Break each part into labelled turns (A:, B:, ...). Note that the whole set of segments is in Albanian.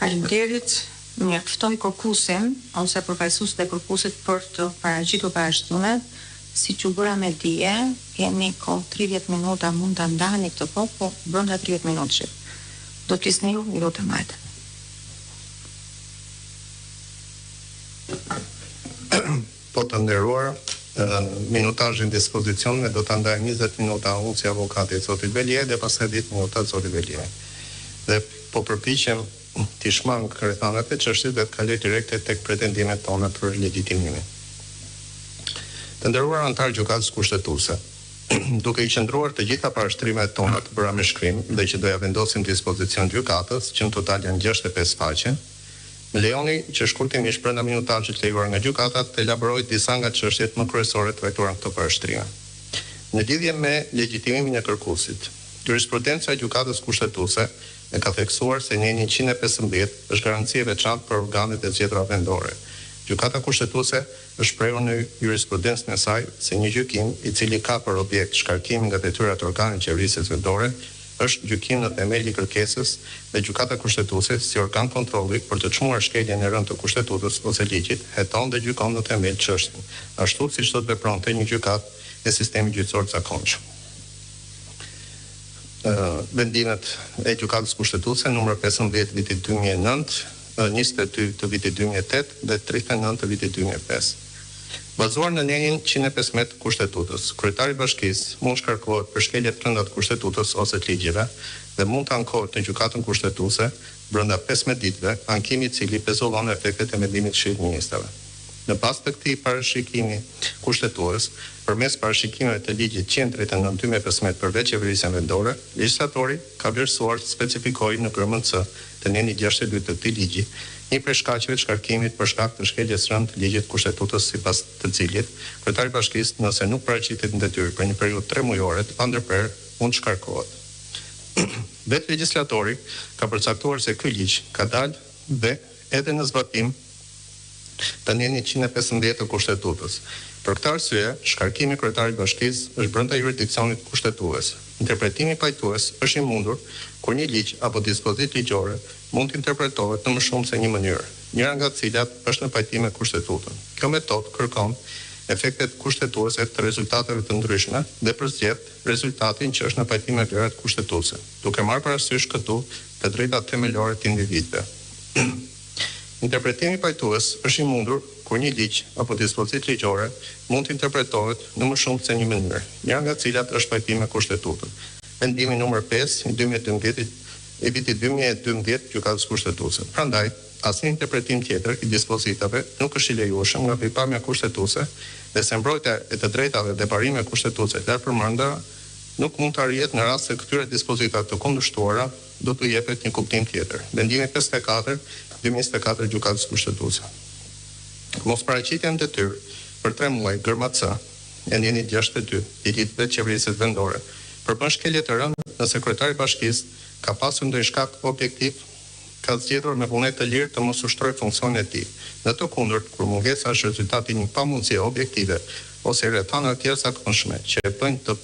A: Faleminderit. Mirë, ftoj kërkuesin ose përfaqësuesit e kërkuesit për të paraqitur parashtrimet. Siç u bëra me dije, kemi kohë 30 minuta, mund ta ndani këtë kohë, po brenda 30 minutash. Do të flisni ju, lutem majtë.
B: Po të nderuar, minutazhin dispozicion do ta ndaj 20 minuta unë si avokati i zotit Belie dhe pastaj 10 minuta zoti Belie. Dhe po përpiqem të shmang rrethanat e çështjes dhe të kaloj direkt tek pretendimet tona për legjitimimin. Të nderuar antar gjykatës kushtetuese, duke i qendruar të gjitha parashtrimet tona të bëra me shkrim dhe që doja vendosim dispozicion gjykatës, që në total janë 65 faqe, më lejoni që shkurtimisht brenda minutazhit të lejuar nga gjykata të elaboroj disa nga çështjet më kryesore të trajtuara në këtë parashtrime. Në lidhje me legjitimimin e kërkuesit, jurisprudenca e gjykatës kushtetuese e ka theksuar se në 115 është garanci e veçantë për organet e zgjedhura vendore. Gjykata kushtetuese është shprehur në jurisprudencën e saj se një gjykim i cili ka për objekt shkarkimin nga detyrat e organit qeverisë vendore është gjykim në themel i kërkesës dhe gjykata kushtetuese si organ kontrolli për të çmuar shkeljen e rënd të kushtetutës ose ligjit, heton dhe gjykon në themel çështjen, ashtu siç do të vepronte një gjykatë e sistemit gjyqësor të zakonshëm. Vendimet e gjykatës kushtetuese numër 15 vitit 2009, 22 të vitit 2008 dhe 39 të vitit 2005. Bazuar në nenjen 115 të kushtetutës, kryetari i bashkisë mund shkarkohet për shkelje të rënda të kushtetutës ose të ligjeve dhe mund të ankohet në gjykatën kushtetuese brenda 15 ditëve, ankimi i cili pezullon efektet e mendimit të Këshillit të Ministrave. Në bazë të këtij parashikimi kushtetues, përmes parashikimeve të ligjit 139/2015 përveç qeverisë vendore, legjislatori ka vlerësuar të specifikojë në përmend C të nenit 62 të këtij ligji një prej shkaqeve të shkarkimit për shkak të shkeljes rënd të ligjit kushtetutës sipas të cilit kryetari i bashkisë nëse nuk paraqitet në detyrë për një periudhë 3 mujore të pandërprer mund shkarkohet. Vetë legjislatori ka përcaktuar se ky ligj ka dalë dhe edhe në zbatim të nenit 115 të kushtetutës. Për këtë arsye, shkarkimi i kryetarit të bashkisë është brenda jurisdiksionit kushtetues. Interpretimi pajtues është i mundur kur një ligj apo dispozitë ligjore mund të interpretohet në më shumë se një mënyrë, njëra nga të cilat është në pajtim me kushtetutën. Kjo metodë kërkon efektet kushtetuese të rezultateve të ndryshme dhe përzgjedh rezultatin që është në pajtim me vlerat kushtetuese, duke marrë parasysh këtu të drejtat themelore të individëve. Interpretimi pajtues është i mundur kur një ligj apo dispozitë ligjore mund të interpretohet në më shumë se një mënyrë, njëra nga të cilat është pajtim me kushtetutën. Vendimi numër 5 i 2012 i vitit 2012 gjykatës kushtetuese. Prandaj, asnjë interpretim tjetër i dispozitave nuk është i lejueshëm nga pikpamja kushtetuese dhe se mbrojtja e të drejtave dhe parimeve kushtetuese të përmenda nuk mund të arrihet në rast se këtyre dispozitave të kundërshtuara do të jepet një kuptim tjetër. Vendimi 54/2024 gjykatës kushtetuese. Mos paraqitja në detyrë për 3 muaj gërma C e nenit 62 i ligjit të qeverisë vendore përbën shkelje të rëndë nëse kryetari i bashkisë ka pasur ndonjë shkak objektiv, ka zgjedhur me vullnet të lirë të mos ushtrojë funksionin e tij. Në të kundërt, kur mungesa është rezultati i një pamundësie objektive ose rrethana të tjera zakonshme që e bëjnë të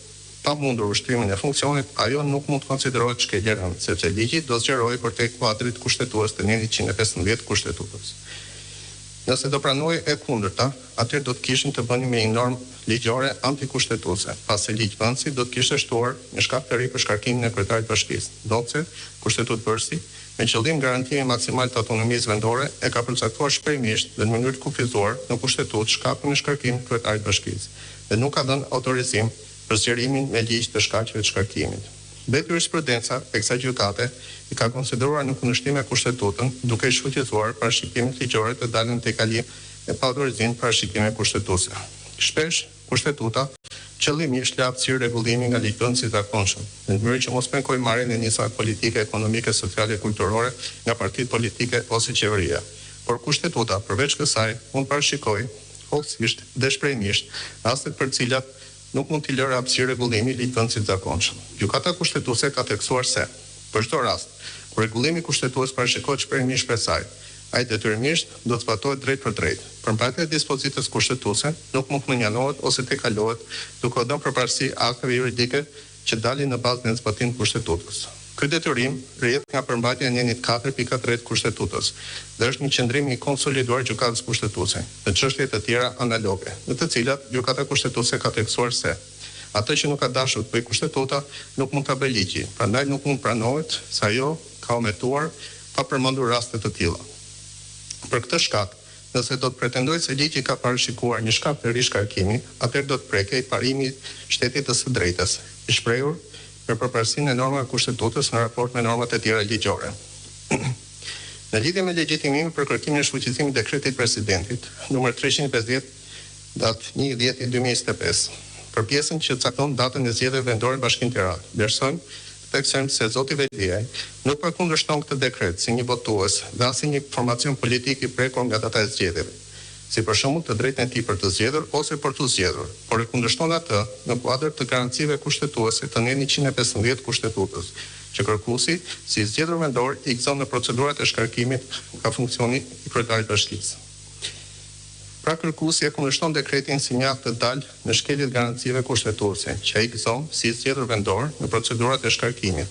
B: pamundur ushtrimin e funksionit, ajo nuk mund të konsiderohet shkelje e rëndë, sepse ligji do zgjerojë përtej kuadrit kushtetues të nenit 115 kushtetutës. Nëse do pranoj e kundërta, atëherë do të kishim të bënim me një normë ligjore antikushtetuese, pasi ligjvënësi do të kishte shtuar një shkak të ri për shkarkimin e kryetarit të bashkisë. Ndonse kushtetutë me qëllim garantimin maksimal të autonomisë vendore e ka përcaktuar shpejtëmisht dhe në mënyrë të kufizuar në kushtetutë shkakun e shkarkimit të kryetarit të bashkisë dhe nuk ka dhënë autorizim për zgjerimin me ligj të shkaqeve të shkarkimit. Vetë jurisprudenca e kësaj gjykate i ka konsideruar në kundërshtim me kushtetutën, duke shfuqizuar parashikimet ligjore të dalën te kalim e pa autorizim parashikime kushtetuese. Shpesh kushtetuta qëllimisht le hapësirë rregullimi nga ligjvënësit zakonshëm, në mënyrë që mos penkojë marrjen e nisave politike, ekonomike, sociale e kulturore nga partitë politike ose qeveria. Por kushtetuta përveç kësaj mund parashikojë hollësisht dhe shprehmisht rastet për të cilat nuk mund t'i lërë hapësirë rregullimi i ligjvënësit zakonshëm. Gjykata kushtetuese ka theksuar se për çdo rast, kur rregullimi kushtetues parashikohet shprehmisht për saj, ai detyrimisht do të zbatohet drejt për drejt. Përmbajtja e dispozitës kushtetuese nuk mund të menjanohet ose të kalohet duke dhënë përparësi akteve juridike që dalin në bazën e zbatimit të kushtetutës. Ky detyrim rrjedh nga përmbajtja e njenit 4.3 Kushtetutës dhe është një qëndrim i konsoliduar gjykatës kushtetuese në çështje të tjera analoge, në të cilat gjykata kushtetuese ka theksuar se atë që nuk ka dashur të bëjë kushtetuta nuk mund ta bëjë ligji, prandaj nuk mund pranohet se ajo ka ometuar pa përmendur raste të tilla. Për këtë shkak, nëse do të pretendojë se ligji ka parashikuar një shkak të ri shkarkimi, atëherë do të prekej parimi i shtetit të së drejtës, i shprehur për përparësinë e normave kushtetutës në raport me normat e tjera ligjore. Në lidhje me legjitimimin për kërkimin e shfuqizimit të dekretit presidentit, numër 350 datë 1/10/2025, për pjesën që cakton datën e zgjedhjeve vendore në Bashkinë Tiranë, vlerësojmë të theksojmë se zoti Veliaj nuk përkundërshton këtë dekret si një votues dhe as si një formacion politik i prekur nga data e zgjedhjeve, si për shembull të drejtën e tij për të zgjedhur ose për të zgjedhur, por e kundërshton atë në kuadër të garancive kushtetuese të nën 115 Kushtetutës, që kërkuesi si zgjedhur vendor i gëzon në procedurat e shkarkimit nga funksioni i kryetarit të bashkisë. Pra kërkuesi e kundërshton dekretin si një akt të dalë në shkeljet garancive kushtetuese, që ai gëzon si zgjedhur vendor në procedurat e shkarkimit,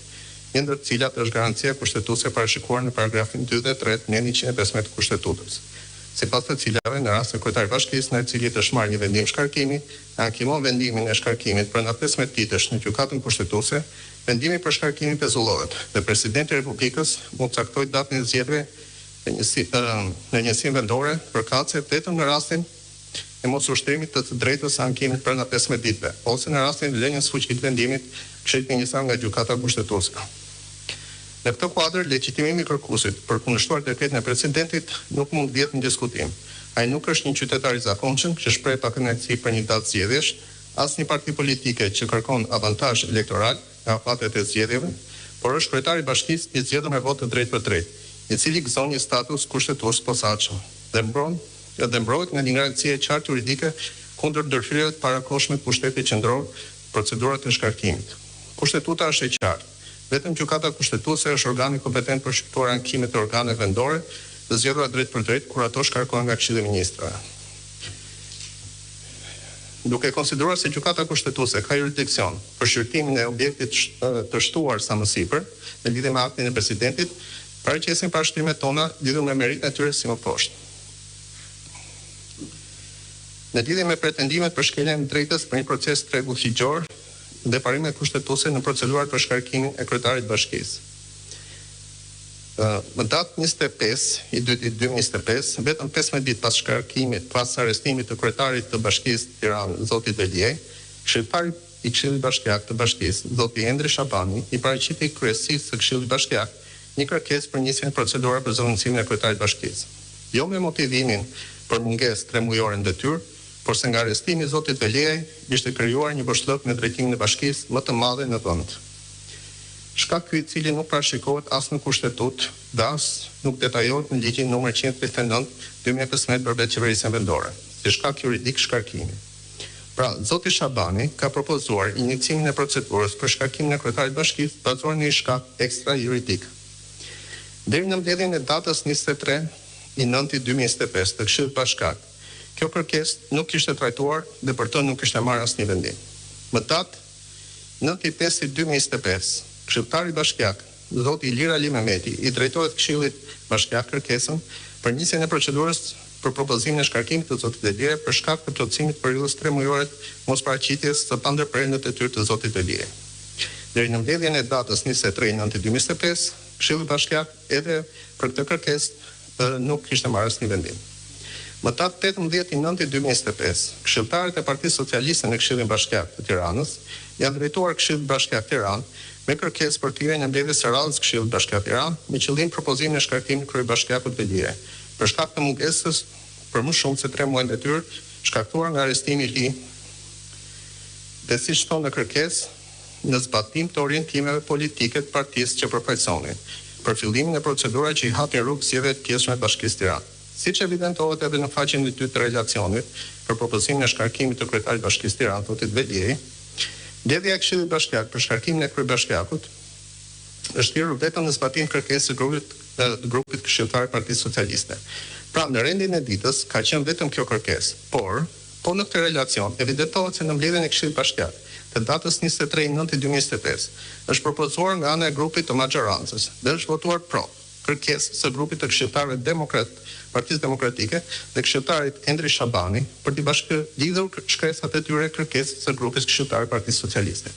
B: një ndër të cilat është garancia kushtetuese parashikuar në paragrafin 2 dhe 3 në 115 Kushtetutës. Sipas të cilave në rast se kryetari i bashkisë në i cili të shmarrë një vendim shkarkimi, ankimon vendimin e shkarkimit brenda 15 ditësh në gjykatën kushtetuese, vendimi për shkarkimin pezullohet dhe presidenti i Republikës mund të caktojë datën e zgjedhjeve në njësinë vendore përkatëse vetëm në rastin e mos ushtrimit të drejtës së ankimit brenda 15 ditëve, ose në rastin e lënies fuqit vendimit këshillit të njësar nga gjykata kushtetuese. Në këtë kuadër, legjitimimi i kërkuesit për kundërshtuar dekretin e presidentit nuk mund të jetë në diskutim. Ai nuk është një qytetar i zakonshëm që shpreh pakënaqësi për një datë zgjedhjesh, as një parti politike që kërkon avantazh elektoral nga fatet e zgjedhjeve, por është kryetari i bashkisë i zgjedhur me votë të drejtë për drejtë, i cili gëzon një status kushtetues posaçëm dhe mbrohet nga një garancie e qartë juridike kundër ndërhyrjeve të parakohshme të pushtetit qendror procedurat e shkarkimit. Kushtetuta është e qartë. Vetëm gjykata kushtetuese është organi kompetent për shqyrtuar ankimet e organeve vendore dhe zgjedhura drejt për drejt kur ato shkarkohen nga Këshilli i Ministrave. Duke konsideruar se gjykata kushtetuese ka jurisdiksion për shqyrtimin e objektit të shtuar sa më sipër në lidhje me aktin e presidentit, paraqesim parashtrimet tona lidhur me meritën e tyre si më poshtë. Në lidhje me pretendimet për shkeljen e drejtës për një proces rregull ligjor dhe parimet kushtetuese në procedurat për shkarkimin e kryetarit të bashkisë. Më datë 25/2/2025, vetëm 15 ditë pas shkarkimit, pas arrestimit të kryetarit të bashkisë Tiranë, zotit Veliaj, këshilltari i Këshillit Bashkiak të bashkisë, zoti Endri Shabani, i paraqiti kryesisë së Këshillit Bashkiak një kërkesë për nisjen e procedurave për zëvendësimin e kryetarit të bashkisë. Jo me motivimin për mungesë 3 mujore në detyrë, por se nga arrestimi i zotit Veliaj ishte krijuar një vështërtim në drejtimin e bashkisë më të madhe në vend. Shkak ky i cili nuk parashikohet as në kushtetutë dhe as nuk detajohet në ligjin numër 139/2015 për qeverisjen vendore, si shkak juridik shkarkimi. Pra, zoti Shabani ka propozuar iniciimin e procedurës për shkarkimin e kryetarit të bashkisë bazuar në një shkak ekstra juridik. Deri në mbledhjen e datës 23/9/2025 të Këshillit Bashkiak, kjo kërkesë nuk ishte trajtuar dhe për të nuk ishte marrë asnjë vendim. Më datë 9/5/2025, këshilltari bashkiak, zoti Ilir Ali Mehmeti, i drejtohet Këshillit Bashkiak kërkesën për nisjen e procedurës për propozimin e shkarkimit të zotit Veliaj për shkak të plotësimit të periudhës 3 mujore mos paraqitjes së pandërprerë në detyrë të zotit Veliaj. Deri në mbledhjen e datës 23/9/2025, Këshilli Bashkiak edhe për këtë kërkesë nuk kishte marrë asnjë vendim. Më datë 18/9/2025, këshilltarët e Partisë Socialiste në Këshillin Bashkiak të Tiranës janë drejtuar Këshillit Bashkiak Tiranë me kërkesë për thirrjen e mbledhjes së radhës Këshillit Bashkiak Tiranë me qëllim propozimin e shkarkimit kryebashkiakut Veliaj, për shkak të mungesës për më shumë se 3 muaj detyrë shkaktuar nga arrestimi i tij, dhe siç thonë në kërkesë, në zbatim të orientimeve politike të partisë që përfaqësonin, për fillimin e procedurave që i hapin rrugë zgjedhjeve të pjesëme të Bashkisë Tiranë. Siç evidentohet edhe në faqen e 2 të relacionit për propozimin e shkarkimit të kryetarit të Bashkisë Tiranë, zotit Veliaj, mbledhja e Këshillit Bashkiak për shkarkimin e kryebashkiakut është thirrur vetëm në zbatim kërkesës së grupit këshilltar të Partisë Socialiste. Pra, në rendin e ditës ka qenë vetëm kjo kërkesë, por në këtë relacion evidentohet se në mbledhjen e Këshillit Bashkiak të datës 23/9/2025 është propozuar nga ana e grupit të maggjorancës dhe është votuar pro kërkesës së grupit të këshilltarëve demokrat, Partisë Demokratike dhe këshilltarit Endri Shabani për të bashkëlidhur shkresat e tyre kërkesës së grupit këshilltar Partisë Socialiste.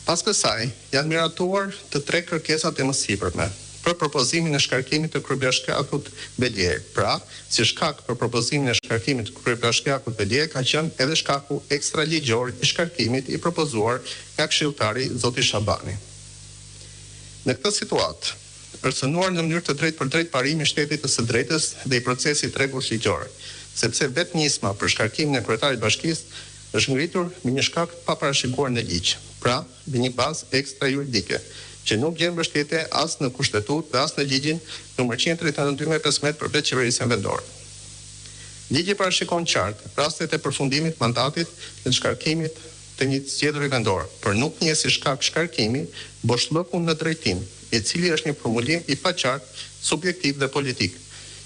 B: Pas kësaj, janë miratuar të 3 kërkesat e mësipërme për propozimin e shkarkimit të kryebashkiakut Belier. Pra, si shkak për propozimin e shkarkimit të kryebashkiakut Belier ka qenë edhe shkaku ekstraligjor i shkarkimit i propozuar nga këshilltari zoti Shabani. Në këtë situatë, është synuar në mënyrë të drejtë për drejtë parimi i shtetit të së drejtës dhe i procesit rregullës ligjore, sepse vetë nisma për shkarkimin e kryetarit bashkisë është ngritur me një shkak pa parashikuar në ligj, pra me një bazë ekstrajuridike, që nuk gjen mbështetje as në kushtetutë dhe as në ligjin nr. 132/15 për qeverisjen vendore. Ligji parashikon qartë rastet e përfundimit mandatit dhe shkarkimit të një zgjedhuri vendor, por nuk njeh si shkak shkarkimi boshllëkun në drejtim, i cili është një formulim i paqartë, subjektiv dhe politik,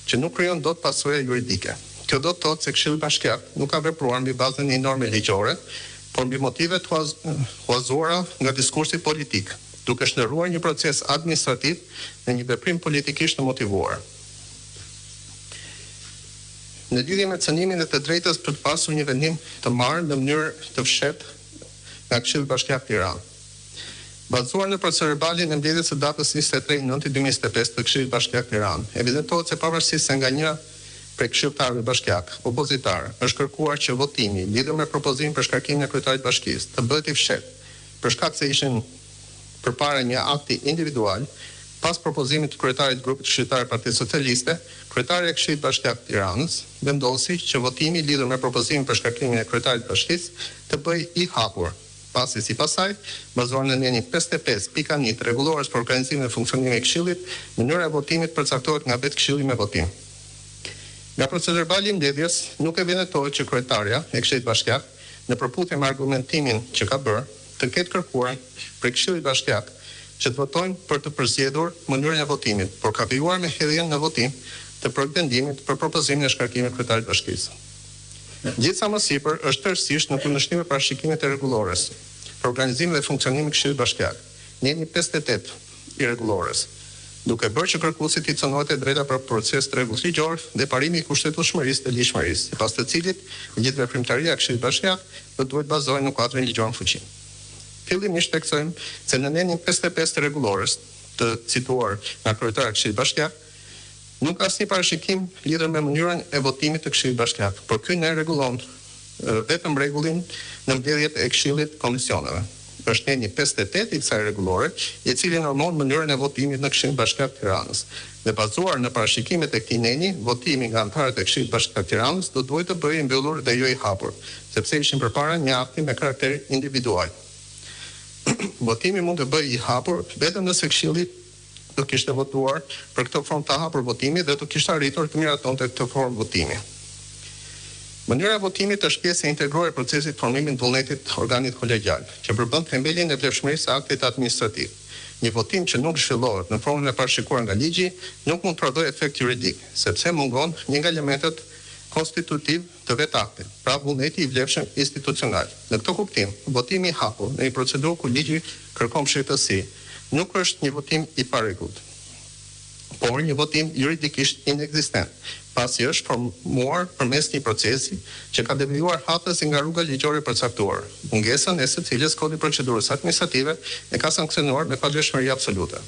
B: që nuk krijon dot pasojë juridike. Kjo do të thotë se Këshilli Bashkiak nuk ka vepruar mbi bazën e një norme ligjore, por mbi motive të huazuara nga diskursi politik, duke shndërruar një proces administrativ në një veprim politikisht të motivuar. Në lidhje me cënimin e të drejtës për të pasur një vendim të marrë në mënyrë të fshehtë nga Këshilli Bashkiak Tiranë, bazuar në procedurbalin e mbledhjes së datës 23/9/2025 të Këshillit Bashkiak Tiranë, evidentohet se pavarësisht se nga një prej këshilltarëve bashkiak opozitar është kërkuar që votimi lidhur me propozimin për shkarkimin e kryetarit bashkisë të bëhet i fshehtë, për shkak se ishin përpara një akti individual, pas propozimit të kryetarit të grupit këshilltar të Partisë Socialiste, kryetari i Këshillit Bashkiak të Tiranës vendosi që votimi lidhur me propozimin për shkarkimin e kryetarit të bashkisë të bëhej i hapur, pasi sipas saj, bazuar në nenjë 55.1 të rregullores për organizimin dhe funksionimin e Këshillit, mënyra e votimit përcaktohet nga vetë Këshilli me votim. Nga procedurali i mbledhjes nuk evidentohet që kryetaria e Këshillit Bashkiak, në përputhje me argumentimin që ka bërë, të ketë kërkuar prej Këshillit Bashkiak që të votojnë për të përzgjedhur mënyrën e votimit, por ka vijuar me hedhjen në votim të pretendimit për propozimin e shkarkimit të kryetarit të bashkisë. Gjithsa më sipër është tërësisht në kundërshtim me parashikimit e rregullores për organizimin dhe funksionimin e Këshillit Bashkiak, në 58 i rregullores, duke bërë që kërkuesit i cënohet e drejta për proces të rregullës ligjor dhe parimi i kushtetueshmërisë të ligjshmërisë, sipas të cilit gjithë veprimtaria e Këshillit Bashkiak do duhet bazohet në kuadrin ligjor në fuqi. Fillimisht theksojmë se në nenjën 55 të rregullores të cituar nga kryetari i Këshillit Bashkiak nuk ka asnjë parashikim lidhur me mënyrën e votimit të Këshillit Bashkiak, por ky ne rregullon vetëm rregullin në mbledhjet e Këshillit Komisioneve. Është nenjë 58 i kësaj rregullore, i cili normon mënyrën e votimit në Këshillin Bashkiak të Tiranës. Dhe bazuar në parashikimet e këtij nenji, votimi nga anëtarët e Këshillit Bashkiak të Tiranës do duhet të bëhej i mbyllur dhe jo i hapur, sepse ishin përpara një akti me karakter individual. Votimi mund të bëjë i hapur vetëm nëse Këshilli do kishte votuar për këtë formë të hapur votimi dhe do kishte arritur të miratonte këtë formë votimi. Mënyra e votimit është pjesë e integruar e procesit formimit të vullnetit të organit kolegjial, që përbën themelin e vlefshmërisë së aktit administrativ. Një votim që nuk zhvillohet në formën e parashikuar nga ligji nuk mund të prodhojë efekt juridik, sepse mungon një nga elementet konstitutiv të vetë aktit, pra vullneti i vlefshëm institucional. Në këtë kuptim, votimi i hapur në një procedurë ku ligji kërkon shëtësi nuk është një votim i parregullt, por një votim juridikisht inekzistent, pasi është formuar përmes një procesi që ka devijuar hatësi nga rruga ligjore përcaktuar, mungesën e së cilës kodi procedurës administrative e ka sankcionuar me pavlefshmëri absolute.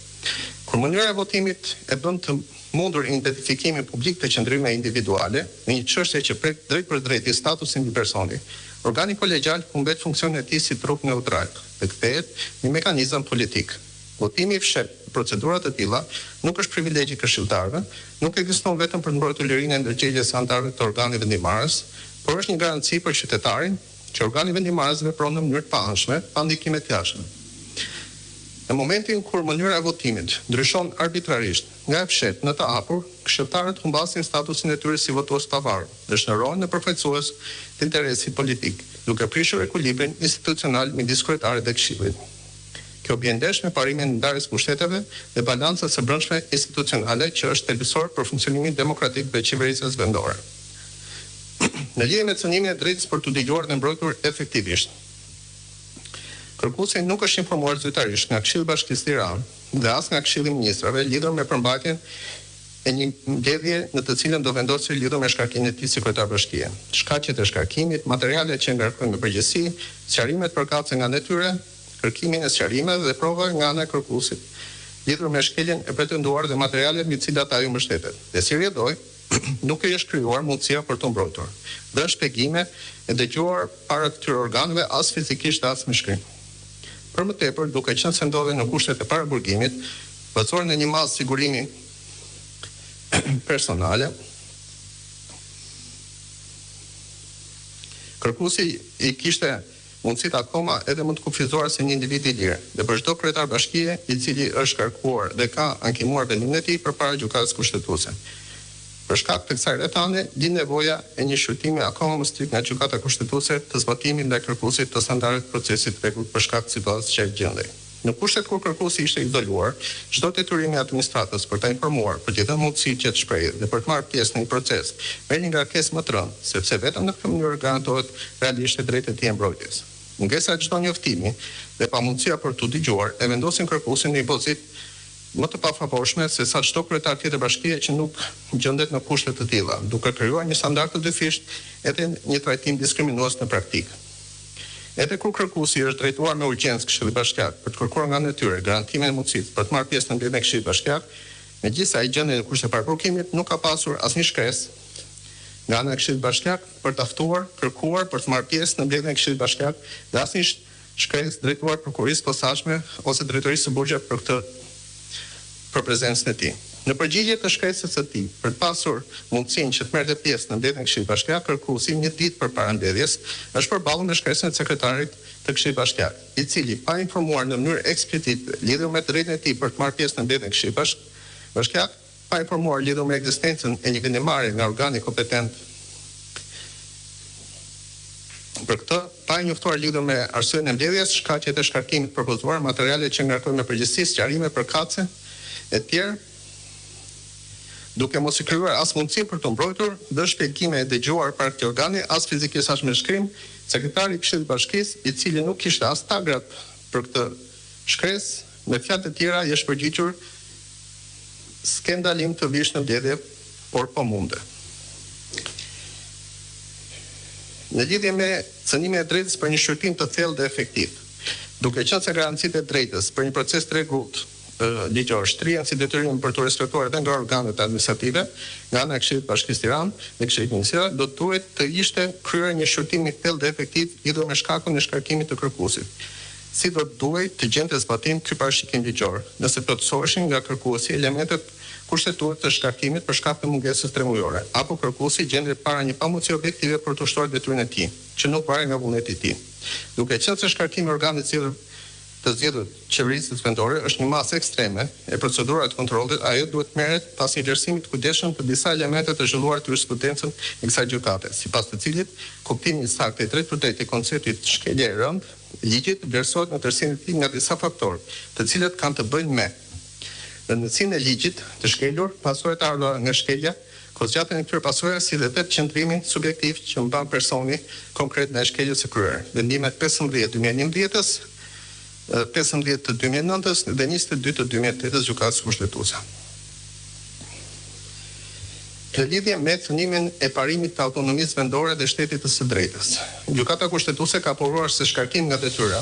B: Kur mënyra e votimit e bën të mundur identifikimin publik të qëndrime individuale në një çështje që prek drejt për drejt i statusin e personit, organi kolegjial humbet funksionin e tij si trup neutral dhe kthehet në mekanizëm politik. Votimi i fshehtë në procedura të tilla nuk është privilegj i këshilltarëve, nuk ekziston vetëm për të mbrojtur lirinë e ndërgjegjjes së anëtarëve të organit vendimarrës, por është një garanci për qytetarin që organi vendimarrës vepron në mënyrë të paanshme, pa ndikime të jashtme. Në momentin kur mënyra e votimit ndryshon arbitrarisht nga e fshehtë në të hapur, këshilltarët humbasin statusin e tyre si votues pavarur dhe shndërrohen në përfaqësues të interesit politik, duke prishur ekuilibrin institucional midis kryetarit dhe Këshillit. Kjo bie ndesh me parimin e ndarjes pushteteve dhe balancës së brendshme institucionale që është thelbësor për funksionimin demokratik të qeverisjes vendore. Në lidhje me cënimin e drejtës për të dëgjuar dhe mbrojtur efektivisht, Kërkuesi nuk është informuar zyrtarisht nga Këshilli i Bashkisë Tiranë dhe as nga Këshilli i Ministrave lidhur me përmbajtjen e një mbledhje në të cilën do vendosë lidhur me shkarkimin e tij sekretar bashkie. Shkaqet e shkarkimit, materialet që ngarkojnë me përgjegjësi, sqarimet përkatëse nga detyre, kërkimin e sqarimeve dhe prova nga ana e kërkuesit lidhur me shkeljen e pretenduar dhe materialet mbi të cilat ajo mbështetet. Dhe si rjedhoi, nuk i është krijuar mundësia për të mbrojtur. Dhe shpjegime e dëgjuar para këtyre organeve as fizikisht as me shkrim. Për më tepër, duke qenë se ndodhen në kushtet e paraburgimit, bazuar në një masë sigurimi personale, kërkuesi i kishte mundësit akoma edhe më të kufizuar se një individ i lirë, dhe për çdo kryetar bashkie i cili është kërkuar dhe ka ankimuar vendimin e tij përpara gjykatës kushtetuese. Për shkak të kësaj rrethane, lind nevoja e një shqyrtimi akoma më strikt nga gjykata kushtetuese të zbatimit ndaj kërkuesit të standardit të procesit rregullt për shkak të situatës që ai gjendej. Në kushtet kur kërkuesi ishte izoluar, çdo detyrim i administratës për ta informuar, për t'i dhënë mundësi që të shprehej dhe për të marrë pjesë në një proces, merr një ngarkesë më të rëndë, sepse vetëm në këtë mënyrë garantohet realisht drejtë e tij mbrojtjes. Mungesa e çdo njoftimi dhe pamundësia për t'u dëgjuar e vendosin kërkuesin në një pozitë më të pafavorshme se sa çdo kryetar tjetër bashkie që nuk gjendet në kushte të tilla, duke krijuar një standard të dyfisht edhe një trajtim diskriminues në praktikë. Edhe kur kërkuesi është drejtuar me urgjencë Këshillit Bashkiak për të kërkuar nga natyre garantimin e mundësisë për të marrë pjesë në mbledhjen e Këshillit Bashkiak, megjithëse ai gjendet në kushte paraburgimit, nuk ka pasur asnjë shkresë nga ana e Këshillit Bashkiak për të ftuar, kërkuar për të marrë pjesë në mbledhjen e Këshillit Bashkiak dhe asnjë shkresë drejtuar prokurisë posaçme ose drejtorisë së burgjet për prezencën e tij. Në përgjigje të shkresës së tij për të pasur mundësinë që të merrte pjesë në mbledhjen e Këshillit Bashkiak, kërkuesi një ditë përpara mbledhjes është përballur me shkresën e sekretarit të Këshillit Bashkiak, i cili pa informuar në mënyrë eksplicite lidhur me drejtën e tij për të marrë pjesë në mbledhjen e Këshillit Bashkiak, pa informuar lidhur me ekzistencën e një vendimarrje nga organi kompetent për këtë, pa i njoftuar lidhur me arsyeën e mbledhjes, shkaqjet e shkarkimit propozuar, materiale që ngarkojnë me përgjegjësi, sqarime përkatëse e tjerë, duke mos i krijuar as mundësi për të mbrojtur dhe shpjegime e dëgjuar para këtij organi, as fizikisht as me shkrim, sekretari i Këshillit Bashkisë, i cili nuk kishte as tagrat për këtë shkresë, me fjalë të tjera i është përgjigjur skendalim të vish në mbledhje, por po munde. Në lidhje me cënimin e drejtës për një shqyrtim të thellë dhe efektiv, duke qenë se garancitë e drejtës për një proces të rregullt ligjor shtrihen si detyrim për të respektuar edhe nga organet administrative, nga ana e Këshillit Bashkisë Tiranë dhe Këshillit Ministerial, do duhet të ishte kryer një shqyrtim i thellë dhe efektiv lidhur me shkakun e shkarkimit të kërkuesit. Si do duhet të gjente zbatim ky parashikim ligjor, nëse plotësoheshin nga kërkuesi elementet kushtetues të shkarkimit për shkak të mungesës tremujore, apo kërkuesi gjendet para një pamundësie objektive për të ushtruar detyrën e tij, që nuk varet nga vullneti i tij. Duke qenë se shkarkimi i organit të zgjedhur qeverisë vendore është një masë ekstreme e procedurave të kontrollit, ajo duhet merret pas një vlerësimi të kujdesshëm të disa elemente të zhvilluar të jurisprudencën e kësaj gjykate, sipas të cilit kuptimi i saktë i drejtë për drejtë i konceptit shkelje e rëndë ligjit vlerësohet në tërësinë e tij nga disa faktorë, të cilët kanë të bëjnë me rëndësinë e ligjit të shkelur, pasojat e ardhura nga shkelja, kozgjatjen e këtyre pasojave si dhe vetë qëndrimin subjektiv që mban personi konkret në shkeljes së kryer. Vendimet 15/2011-s, 15 të 2009-s dhe 22 të 2008-s gjykatës kushtetuese. Në lidhje me cënimin e parimit të autonomisë vendore dhe shtetit të së drejtës, gjykata kushtetuese ka aprovuar se shkarkim nga detyra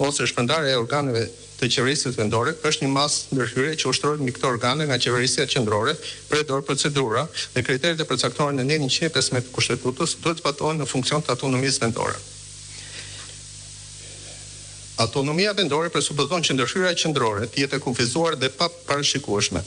B: ose shpërndarja e organeve të qeverisë vendore është një masë ndërhyrje që ushtrohet mbi këto organe nga qeverisja qendrore për dorë procedura dhe kriteret e përcaktuara në nenin 115 të kushtetutës duhet zbatohen në funksion të autonomisë vendore. Autonomia vendore presupozon që ndërhyrja qendrore të jetë e kufizuar dhe pa parashikueshme.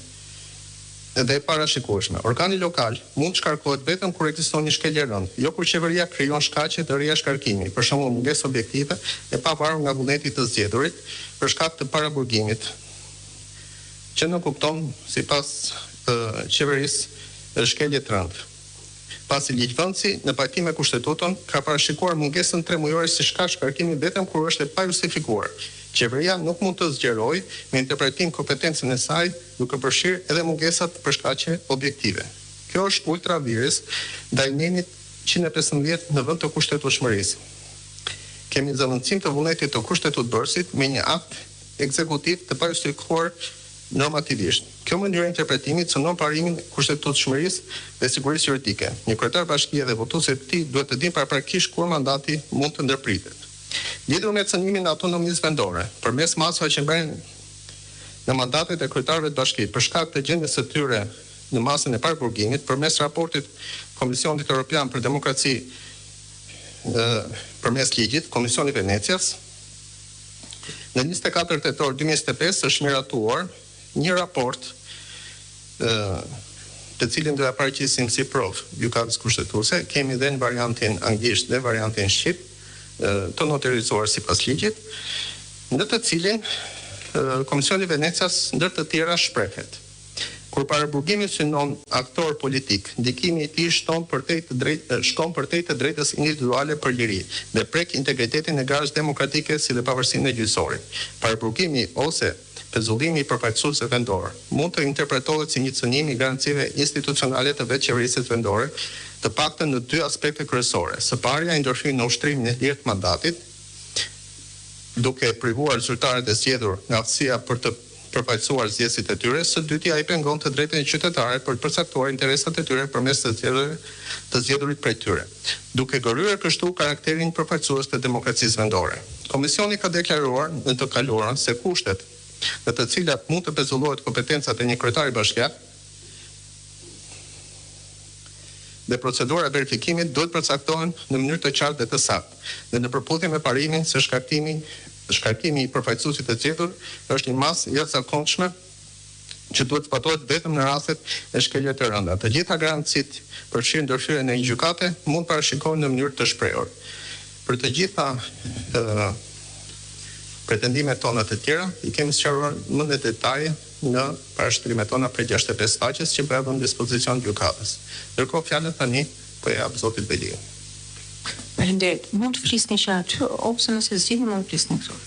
B: Organi lokal mund të shkarkohet vetëm kur ekziston një shkelje rënd, jo kur qeveria krijon shkaqe të reja shkarkimi, për shembull mungesë objektive e pavarur nga vullneti të zgjedhurit për shkak të paraburgimit, që nuk kupton sipas qeverisë shkelje të rënd. Pasi ligjvënësi në pajtim me kushtetutën ka parashikuar mungesën tremujore si shkak shkarkimi vetëm kur është e pajustifikuar. Qeveria nuk mund të zgjerojë me interpretim kompetencën e saj duke përfshirë edhe mungesat për shkaqe objektive. Kjo është ultra vires ndaj nenit 115 në vend të kushtetueshmërisë. kemi zëvendësim të vullnetit të kushtetuesbërësit me një akt ekzekutiv të pajushtruar normativisht. Kjo mënyrë e interpretimit cënon parimin e kushtetueshmërisë dhe sigurisë juridike. Një kryetar bashkie dhe votuesit e tij duhet të dinë paraprakisht kur mandati mund të ndërpritet. Lidhur me cënimin e autonomisë vendore, përmes masave që mbaren në mandatet e kryetarëve të bashkisë për shkak të gjendjes së tyre në masën e parburgimit, përmes raportit Komisionit Evropian për Demokraci përmes ligjit, Komisioni Venecias, në 24 tetor 2025 është miratuar një raport të cilin do ja paraqisim si provë gjykatës kushtetuese. Kemi dhe në variantin anglisht dhe variantin shqip të notarizuar sipas ligjit, në të cilin Komisioni Venecias ndër të tjera shprehet: kur paraburgimi synon aktor politik, ndikimi i tij shkon përtej të drejtës individuale për liri dhe prek integritetin e garës demokratike si dhe pavarësinë e gjyqësorit. Paraburgimi ose pezullimi i përfaqësuesve vendor mund të interpretohet si një cënim i garancive institucionale të vetë qeverisë vendore, të paktën në dy aspekte kryesore. Së parja i ndërhyn në ushtrimin e lirë të mandatit, duke privuar zyrtarët e zgjedhur nga aftësia për të përfaqësuar zgjedhësit e tyre. Së dyti, ai pengon të drejtën e qytetarëve për të përcaktuar interesat e tyre përmes të zgjedhurit prej tyre, duke gërryer kështu karakterin përfaqësues të demokracisë vendore. Komisioni ka deklaruar në të kaluarën se kushtet në të cilat mund të pezullohet kompetencat e një kryetari bashkiak dhe procedura e verifikimit duhet përcaktohen në mënyrë të qartë dhe të saktë, dhe në përputhje me parimin se shkarkimi i përfaqësuesit të zgjedhur është një masë jashtëzakonshme që duhet zbatohet vetëm në rastet e shkeljes të rënda. Të gjitha garancitë përfshirë ndërhyrjen në një gjykate mund parashikohen në mënyrë të shprehur. Për të gjitha pretendimet tona të tjera i kemi sqaruar më në detaje në parashtrimet tona për 65 faqes që bëhen në dispozicion gjykatës. Ndërkohë fjalën tani po e jap zotit Beliu.
A: Faleminderit. Mund të flisni që aty ose nëse zgjidhni mund të flisni këtu.